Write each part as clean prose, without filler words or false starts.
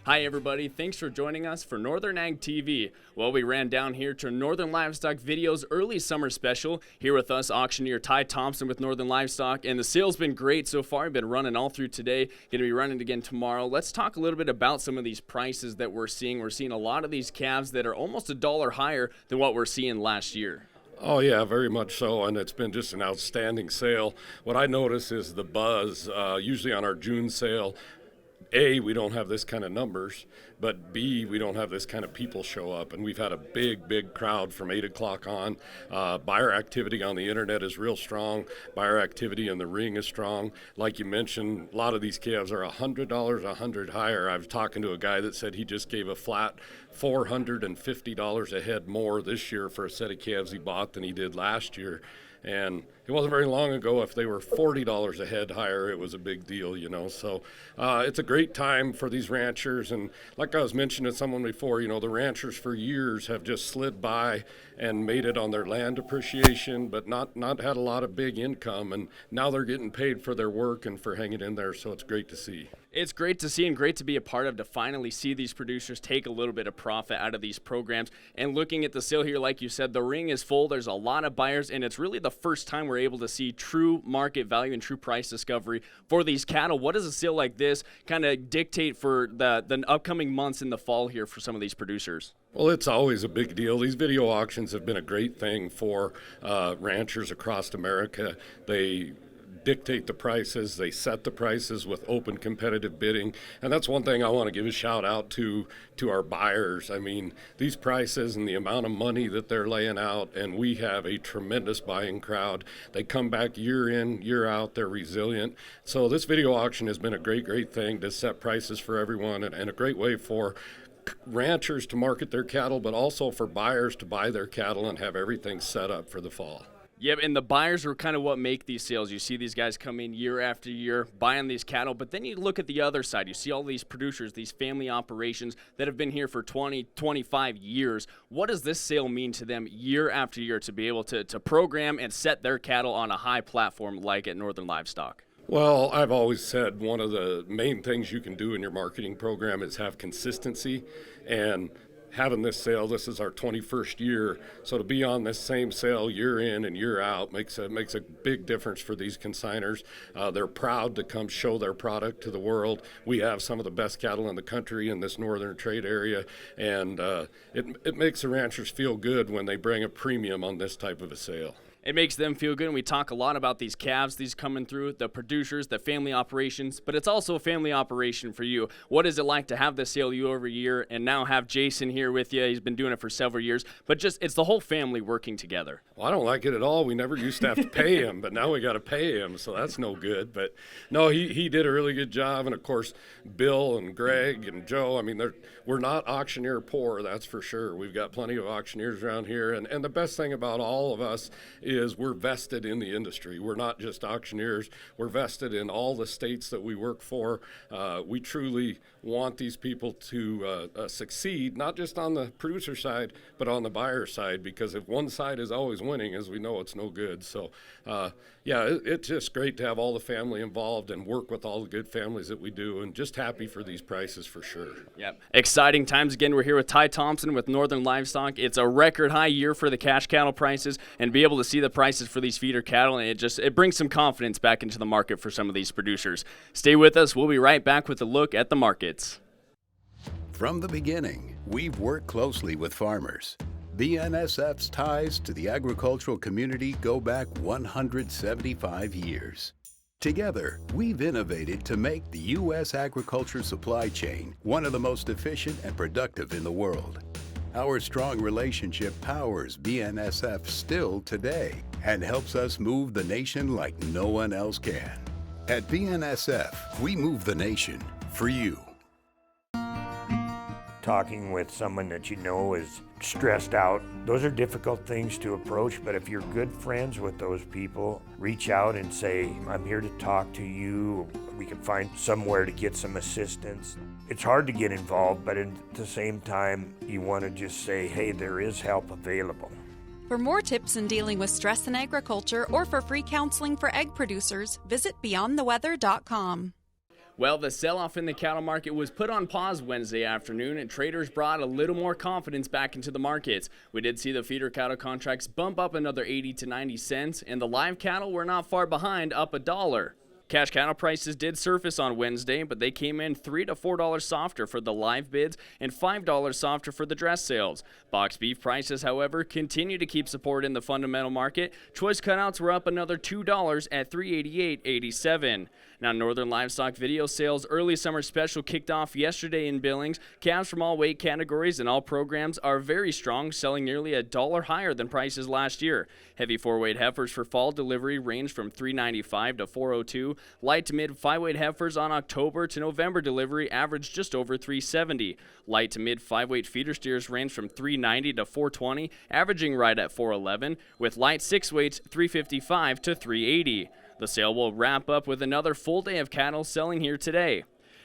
Hi everybody, thanks for joining us for Northern Ag TV. Well, we ran down here to Northern Livestock Video's early summer special. Here with us, auctioneer Thompson with Northern Livestock, and the sale's been great so far. We've been running all through today, going to be running again tomorrow. Let's talk a little bit about some of these prices that we're seeing. We're seeing a lot of these calves that are almost $1 higher than what we're seeing last year. Oh, yeah, very much so, and it's been just an outstanding sale. What I notice is the buzz, usually on our June sale. A, we don't have this kind of numbers, but B, we don't have this kind of people show up, and we've had a big crowd from 8 o'clock on. Buyer activity on the internet is real strong. Buyer activity in the ring is strong. Like you mentioned, a lot of these calves are $100 higher. I was talking to a guy that said he just gave a flat $450 a head more this year for a set of calves he bought than he did last year. And it wasn't very long ago, if they were $40 a head higher, it was a big deal, you know. So it's a great time for these ranchers. And like I was mentioning to someone before, you know, the ranchers for years have just slid by and made it on their land appreciation, but not had a lot of big income. And now they're getting paid for their work and for hanging in there. So it's great to see. It's great to see and great to be a part of, to finally see these producers take a little bit of profit out of these programs. And looking at the sale here, like you said, the ring is full. There's a lot of buyers, and it's really the first time we're able to see true market value and true price discovery for these cattle. What does a sale like this kind of dictate for the upcoming months in the fall here for some of these producers? Well, it's always a big deal. These video auctions have been a great thing for ranchers across America. They dictate the prices, they set the prices with open competitive bidding, and that's one thing I want to give a shout out to our buyers. I mean, these prices and the amount of money that they're laying out, and we have a tremendous buying crowd. They come back year in, year out, they're resilient. So this video auction has been a great thing to set prices for everyone, and a great way for ranchers to market their cattle, but also for buyers to buy their cattle and have everything set up for the fall. Yep, and the buyers are kind of what make these sales. You see these guys come in year after year buying these cattle, but then you look at the other side. You see all these producers, these family operations that have been here for 20, 25 years. What does this sale mean to them year after year to be able to program and set their cattle on a high platform like at Northern Livestock? Well, I've always said one of the main things you can do in your marketing program is have consistency, and having this sale, this is our 21st year, so to be on this same sale year in and year out makes a big difference for these consigners. They're proud to come show their product to the world. We have some of the best cattle in the country in this northern trade area, and it makes the ranchers feel good when they bring a premium on this type of a sale. It makes them feel good, and we talk a lot about these calves, these coming through, the producers, the family operations, but it's also a family operation for you. What is it like to have this sale year over year and now have Jason here with you? He's been doing it for several years, but just it's the whole family working together. Well, I don't like it at all. We never used to have to pay him, but now we got to pay him, so that's no good. But no, he did a really good job, and of course, Bill and Greg and Joe, I mean, we're not auctioneer poor, that's for sure. We've got plenty of auctioneers around here, and the best thing about all of us is we're vested in the industry. We're not just auctioneers. We're vested in all the states that we work for. We truly want these people to succeed, not just on the producer side, but on the buyer side, because if one side is always winning, as we know, it's no good. So, it's just great to have all the family involved and work with all the good families that we do, and just happy for these prices for sure. Yep. Exciting times again. We're here with Thompson with Northern Livestock. It's a record high year for the cash cattle prices, and be able to see the prices for these feeder cattle, and it brings some confidence back into the market for some of these producers. Stay with us. We'll be right back with a look at the markets. From the beginning, we've worked closely with farmers. BNSF's ties to the agricultural community go back 175 years. Together, we've innovated to make the U.S. agriculture supply chain one of the most efficient and productive in the world. Our strong relationship powers BNSF still today and helps us move the nation like no one else can. At BNSF, we move the nation for you. Talking with someone that you know is stressed out, those are difficult things to approach, but if you're good friends with those people, reach out and say, I'm here to talk to you. We can find somewhere to get some assistance. It's hard to get involved, but at the same time, you want to just say, hey, there is help available. For more tips in dealing with stress in agriculture or for free counseling for egg producers, visit beyondtheweather.com. Well, the sell-off in the cattle market was put on pause Wednesday afternoon, and traders brought a little more confidence back into the markets. We did see the feeder cattle contracts bump up another 80 to 90 cents, and the live cattle were not far behind, up $1. Cash cattle prices did surface on Wednesday, but they came in $3 to $4 softer for the live bids and $5 softer for the dress sales. Box beef prices, however, continue to keep support in the fundamental market. Choice cutouts were up another $2 at $388.87. Now, Northern Livestock video sales early summer special kicked off yesterday in Billings. Calves from all weight categories and all programs are very strong, selling nearly $1 higher than prices last year. Heavy 4-weight heifers for fall delivery range from $395 to $402. Light to mid 5-weight heifers on October to November delivery averaged just over $370. Light to mid 5-weight feeder steers range from $390 to $420, averaging right at $411, with light 6-weights $355 to $380. The sale will wrap up with another full day of cattle selling here today.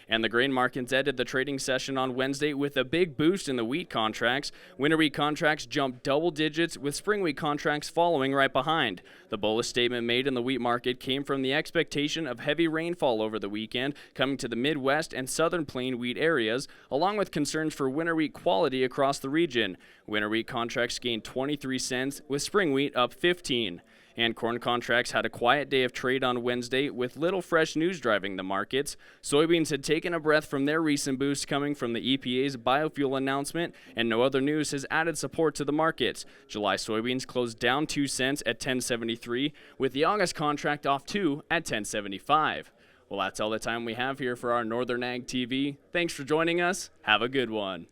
And the grain markets ended the trading session on Wednesday with a big boost in the wheat contracts. Winter wheat contracts jumped double digits, with spring wheat contracts following right behind. The bullish statement made in the wheat market came from the expectation of heavy rainfall over the weekend coming to the Midwest and Southern Plain wheat areas, along with concerns for winter wheat quality across the region. Winter wheat contracts gained 23 cents, with spring wheat up 15. And corn contracts had a quiet day of trade on Wednesday, with little fresh news driving the markets. Soybeans had taken a breath from their recent boost coming from the EPA's biofuel announcement, and no other news has added support to the markets. July soybeans closed down 2 cents at $10.73, with the August contract off 2 at $10.75. Well, that's all the time we have here for our Northern Ag TV. Thanks for joining us. Have a good one.